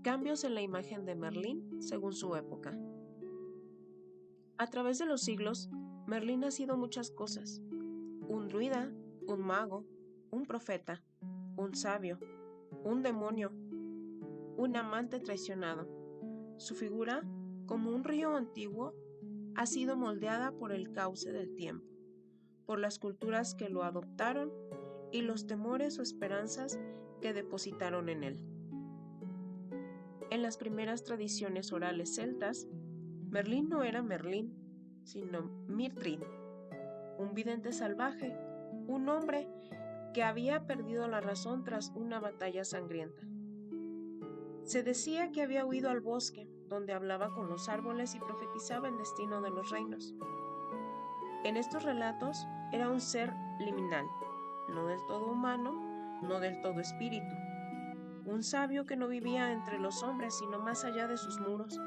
Cambios en la imagen de Merlín según su época. A través de los siglos, Merlín ha sido muchas cosas: un druida, un mago, un profeta, un sabio, un demonio, un amante traicionado. Su figura, como un río antiguo, ha sido moldeada por el cauce del tiempo, por las culturas que lo adoptaron y los temores o esperanzas que depositaron en él. En las primeras tradiciones orales celtas, Merlín no era Merlín, sino Mirtrin, un vidente salvaje, un hombre que había perdido la razón tras una batalla sangrienta. Se decía que había huido al bosque, donde hablaba con los árboles y profetizaba el destino de los reinos. En estos relatos era un ser liminal, no del todo humano, no del todo espíritu, un sabio que no vivía entre los hombres sino más allá de sus muros,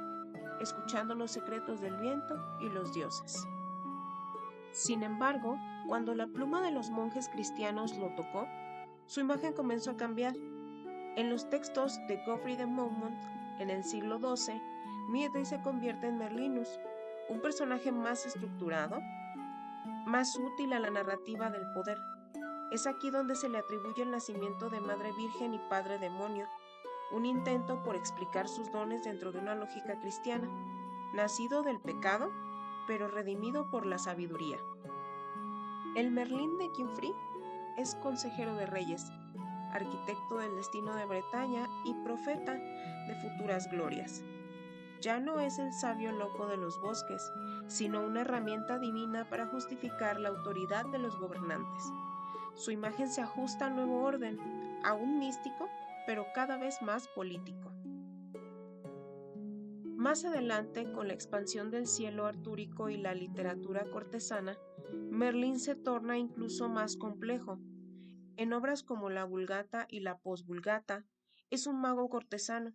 escuchando los secretos del viento y los dioses. Sin embargo, cuando la pluma de los monjes cristianos lo tocó, su imagen comenzó a cambiar. En los textos de Geoffrey de Monmouth, en el siglo XII, Mirtrin se convierte en Merlinus, un personaje más estructurado, más útil a la narrativa del poder. Es aquí donde se le atribuye el nacimiento de Madre Virgen y Padre Demonio, un intento por explicar sus dones dentro de una lógica cristiana, nacido del pecado, pero redimido por la sabiduría. El Merlín de Quinfrey es consejero de reyes, arquitecto del destino de Bretaña y profeta de futuras glorias. Ya no es el sabio loco de los bosques, sino una herramienta divina para justificar la autoridad de los gobernantes. Su imagen se ajusta al nuevo orden, aún místico, pero cada vez más político. Más adelante, con la expansión del cielo artúrico y la literatura cortesana, Merlín se torna incluso más complejo. En obras como la Vulgata y la Posvulgata, es un mago cortesano,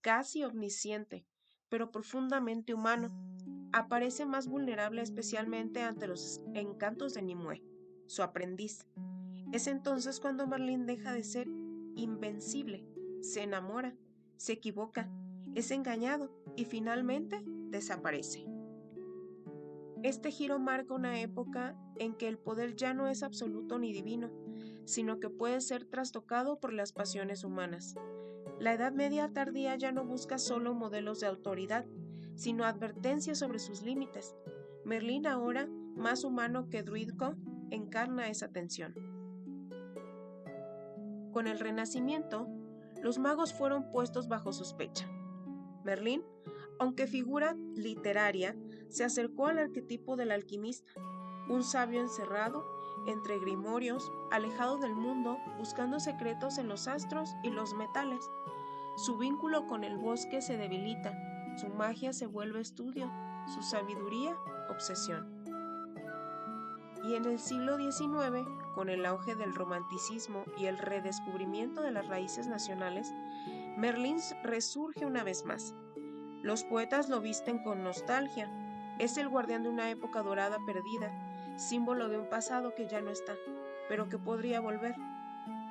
casi omnisciente, pero profundamente humano. Aparece más vulnerable especialmente ante los encantos de Nimue, su aprendiz. Es entonces cuando Merlín deja de ser invencible, se enamora, se equivoca, es engañado y finalmente desaparece. Este giro marca una época en que el poder ya no es absoluto ni divino, sino que puede ser trastocado por las pasiones humanas. La Edad Media tardía ya no busca solo modelos de autoridad, sino advertencias sobre sus límites. Merlín, ahora más humano que druídico, encarna esa tensión. Con el Renacimiento, los magos fueron puestos bajo sospecha. Merlín, aunque figura literaria, se acercó al arquetipo del alquimista, un sabio encerrado entre grimorios, alejado del mundo, buscando secretos en los astros y los metales. Su vínculo con el bosque se debilita, su magia se vuelve estudio, su sabiduría, obsesión. Y en el siglo XIX, con el auge del romanticismo y el redescubrimiento de las raíces nacionales, Merlín resurge una vez más. Los poetas lo visten con nostalgia. Es el guardián de una época dorada perdida, símbolo de un pasado que ya no está, pero que podría volver.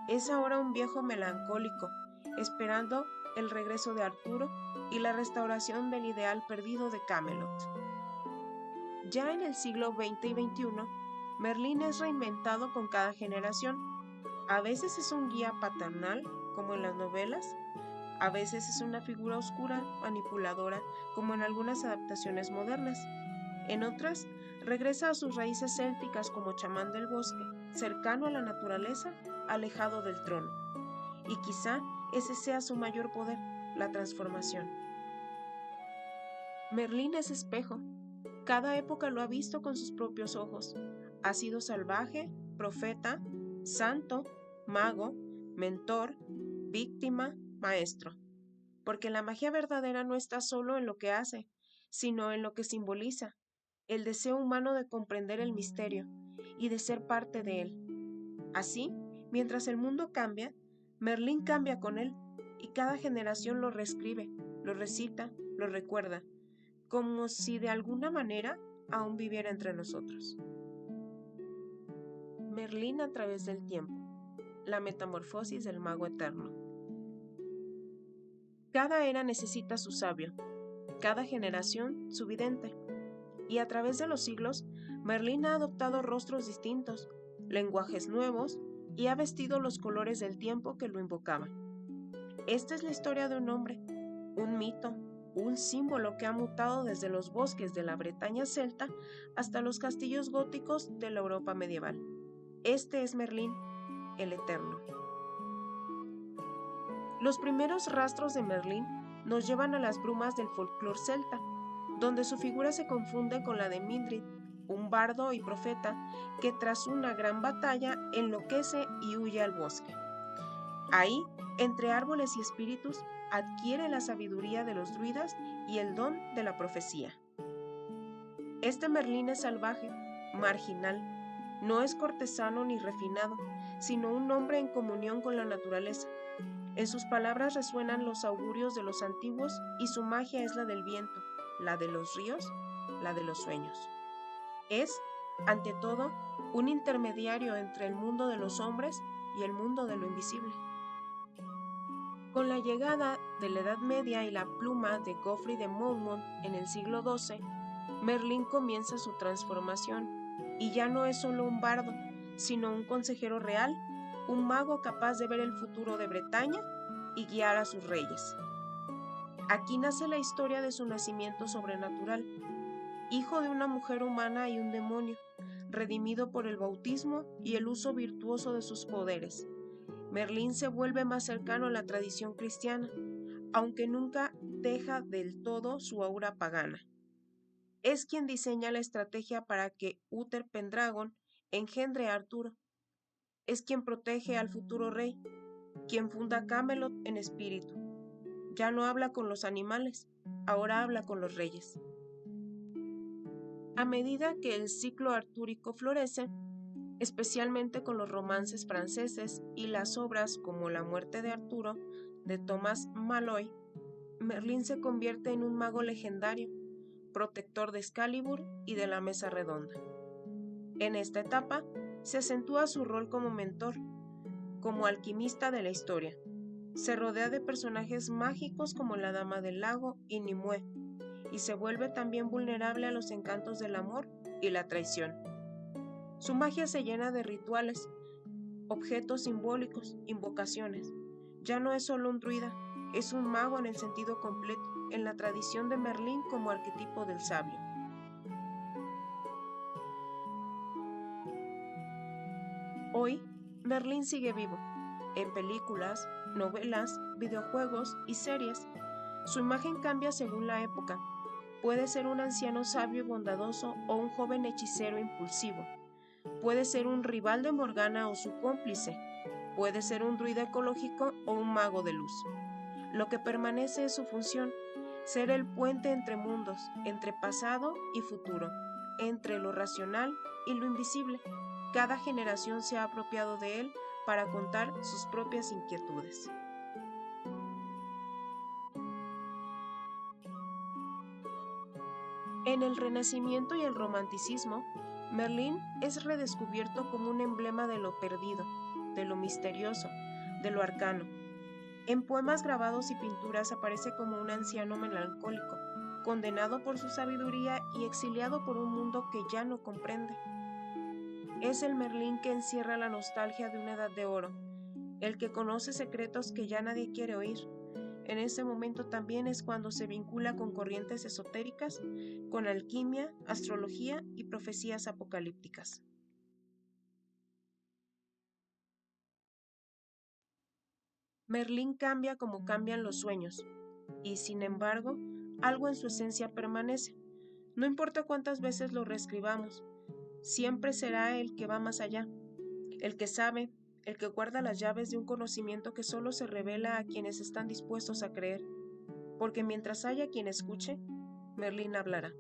Es ahora un viejo melancólico, esperando el regreso de Arturo y la restauración del ideal perdido de Camelot. Ya en el siglo XX y XXI, Merlín es reinventado con cada generación. A veces es un guía paternal, como en las novelas, a veces es una figura oscura, manipuladora, como en algunas adaptaciones modernas. En otras, regresa a sus raíces célticas como chamán del bosque, cercano a la naturaleza, alejado del trono. Y quizá ese sea su mayor poder, la transformación. Merlín es espejo. Cada época lo ha visto con sus propios ojos. Ha sido salvaje, profeta, santo, mago, mentor, víctima, maestro. Porque la magia verdadera no está solo en lo que hace, sino en lo que simboliza, el deseo humano de comprender el misterio y de ser parte de él. Así, mientras el mundo cambia, Merlín cambia con él, y cada generación lo reescribe, lo recita, lo recuerda, como si de alguna manera aún viviera entre nosotros. Merlín a través del tiempo, la metamorfosis del mago eterno. Cada era necesita su sabio, cada generación su vidente. Y a través de los siglos, Merlín ha adoptado rostros distintos, lenguajes nuevos y ha vestido los colores del tiempo que lo invocaba. Esta es la historia de un hombre, un mito, un símbolo que ha mutado desde los bosques de la Bretaña celta hasta los castillos góticos de la Europa medieval. Este es Merlín, el Eterno. Los primeros rastros de Merlín nos llevan a las brumas del folclore celta, donde su figura se confunde con la de Mildred, un bardo y profeta que tras una gran batalla enloquece y huye al bosque. Ahí, entre árboles y espíritus, adquiere la sabiduría de los druidas y el don de la profecía. Este Merlín es salvaje, marginal, no es cortesano ni refinado, sino un hombre en comunión con la naturaleza. En sus palabras resuenan los augurios de los antiguos y su magia es la del viento, la de los ríos, la de los sueños. Es, ante todo, un intermediario entre el mundo de los hombres y el mundo de lo invisible. Con la llegada de la Edad Media y la pluma de Geoffrey de Monmouth en el siglo XII, Merlín comienza su transformación y ya no es solo un bardo, sino un consejero real, un mago capaz de ver el futuro de Bretaña y guiar a sus reyes. Aquí nace la historia de su nacimiento sobrenatural, hijo de una mujer humana y un demonio, redimido por el bautismo y el uso virtuoso de sus poderes. Merlín se vuelve más cercano a la tradición cristiana, aunque nunca deja del todo su aura pagana. Es quien diseña la estrategia para que Uther Pendragon engendre a Arturo. Es quien protege al futuro rey, quien funda Camelot en espíritu. Ya no habla con los animales, ahora habla con los reyes. A medida que el ciclo artúrico florece, especialmente con los romances franceses y las obras como La muerte de Arturo, de Thomas Malory, Merlín se convierte en un mago legendario, protector de Excalibur y de la Mesa Redonda. En esta etapa, se acentúa su rol como mentor, como alquimista de la historia. Se rodea de personajes mágicos como la Dama del Lago y Nimue, y se vuelve también vulnerable a los encantos del amor y la traición. Su magia se llena de rituales, objetos simbólicos, invocaciones. Ya no es solo un druida, es un mago en el sentido completo, en la tradición de Merlín como arquetipo del sabio. Hoy, Merlín sigue vivo, en películas, novelas, videojuegos y series. Su imagen cambia según la época. Puede ser un anciano sabio y bondadoso o un joven hechicero impulsivo. Puede ser un rival de Morgana o su cómplice. Puede ser un druida ecológico o un mago de luz. Lo que permanece es su función, ser el puente entre mundos, entre pasado y futuro, entre lo racional y lo invisible. Cada generación se ha apropiado de él para contar sus propias inquietudes. En el Renacimiento y el Romanticismo, Merlín es redescubierto como un emblema de lo perdido, de lo misterioso, de lo arcano. En poemas grabados y pinturas aparece como un anciano melancólico, condenado por su sabiduría y exiliado por un mundo que ya no comprende. Es el Merlín que encierra la nostalgia de una edad de oro, el que conoce secretos que ya nadie quiere oír. En ese momento también es cuando se vincula con corrientes esotéricas, con alquimia, astrología y profecías apocalípticas. Merlín cambia como cambian los sueños, y sin embargo, algo en su esencia permanece. No importa cuántas veces lo reescribamos, siempre será el que va más allá, el que sabe, el que guarda las llaves de un conocimiento que solo se revela a quienes están dispuestos a creer, porque mientras haya quien escuche, Merlín hablará.